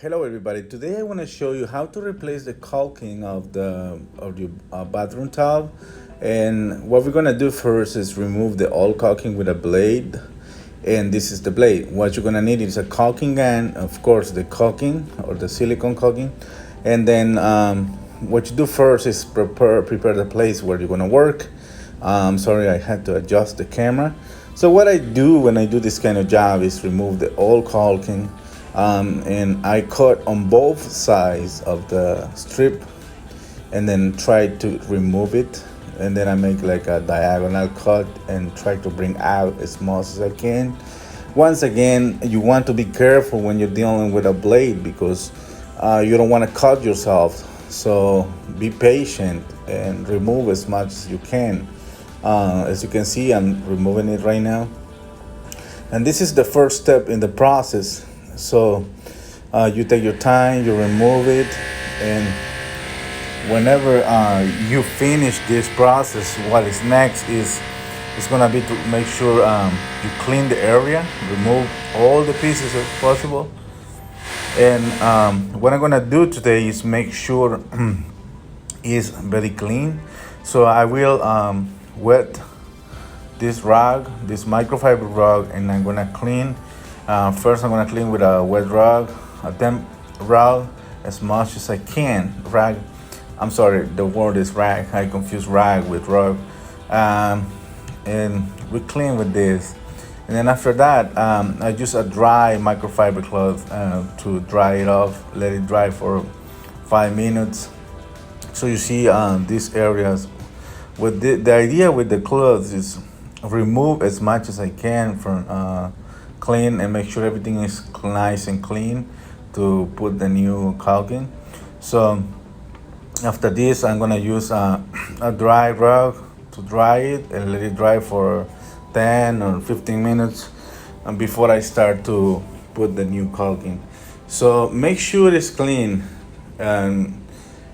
Hello everybody. Today I want to show you how to replace the caulking of your bathroom tub. And what we're going to do first is remove the old caulking with a blade. And this is the blade. What you're going to need is a caulking gun, of course, the caulking or the silicone caulking. And then what you do first is prepare the place where you're going to work. Sorry, I had to adjust the camera. So what I do when I do this kind of job is remove the old caulking. And I cut on both sides of the strip and then try to remove it, and then I make like a diagonal cut and try to bring out as much as I can. Once again, you want to be careful when you're dealing with a blade because you don't want to cut yourself, so be patient and remove as much as you can. As you can see, I'm removing it right now, and this is the first step in the process. So you take your time, you remove it, and whenever you finish this process, what is next is gonna be to make sure you clean the area, remove all the pieces if possible. And what I'm gonna do today is make sure it's very clean. So I will wet this rag, this microfiber rag, and I'm gonna clean. First, I'm gonna clean with a wet rag, a damp rag, as much as I can. Rag, I'm sorry, the word is rag. I confuse rag with rug. And we clean with this. And then after that, I use a dry microfiber cloth to dry it off. Let it dry for 5 minutes. So you see these areas. With the idea with the clothes is remove as much as I can from. Clean and make sure everything is nice and clean to put the new caulking. So after this, I'm gonna use a dry rag to dry it and let it dry for 10 or 15 minutes before I start to put the new caulking. So make sure it's clean, and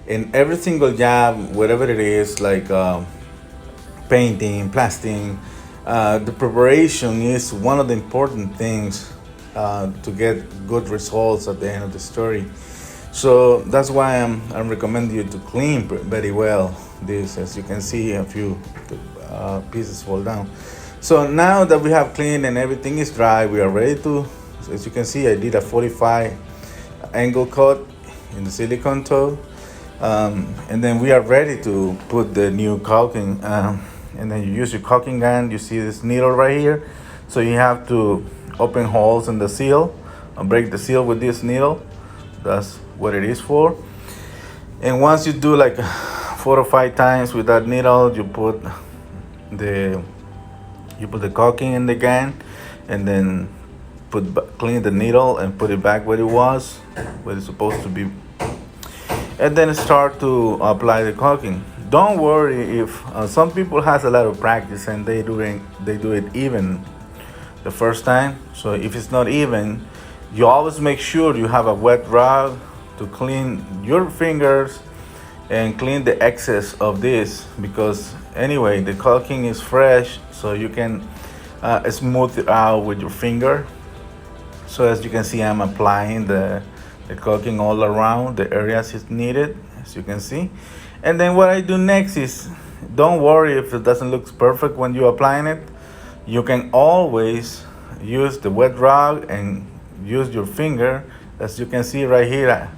in every single job, whatever it is, like painting, plastering, the preparation is one of the important things to get good results at the end of the story. So that's why I'm recommending you to clean very well this. As you can see, a few pieces fall down. So now that we have cleaned and everything is dry, we are ready to, as you can see, I did a 45 angle cut in the silicone toe. And then we are ready to put the new caulking. And then you use your caulking gun. You see this needle right here, so you have to open holes in the seal and break the seal with this needle. That's what it is for. And once you do like 4 or 5 times with that needle, you put the caulking in the gun, and then clean the needle and put it back where it was, where it's supposed to be, and then start to apply the caulking. Don't worry if some people has a lot of practice and they do it even the first time. So if it's not even, you always make sure you have a wet rag to clean your fingers and clean the excess of this, because anyway the caulking is fresh, so you can smooth it out with your finger. So as you can see, I'm applying the caulking all around the areas it's needed, as you can see. And then what I do next is, don't worry if it doesn't look perfect when you're applying it. You can always use the wet rag and use your finger, as you can see right here.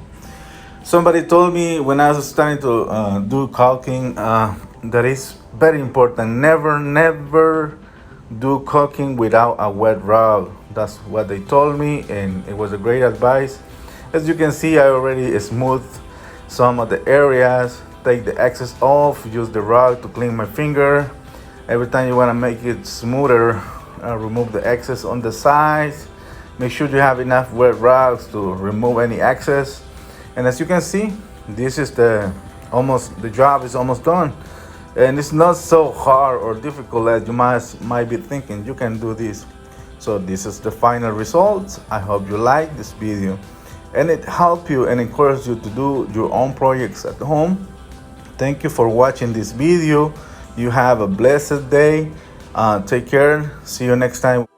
Somebody told me when I was starting to do caulking that is very important. Never do caulking without a wet rag. That's what they told me, and it was a great advice. As you can see, I already smoothed some of the areas. Take the excess off, use the rag to clean my finger. Every time you want to make it smoother, remove the excess on the sides. Make sure you have enough wet rags to remove any excess. And as you can see, this is the job is almost done. And it's not so hard or difficult as you might be thinking. You can do this. So this is the final result. I hope you like this video and it helped you and encouraged you to do your own projects at home. Thank you for watching this video. You have a blessed day. Take care. See you next time.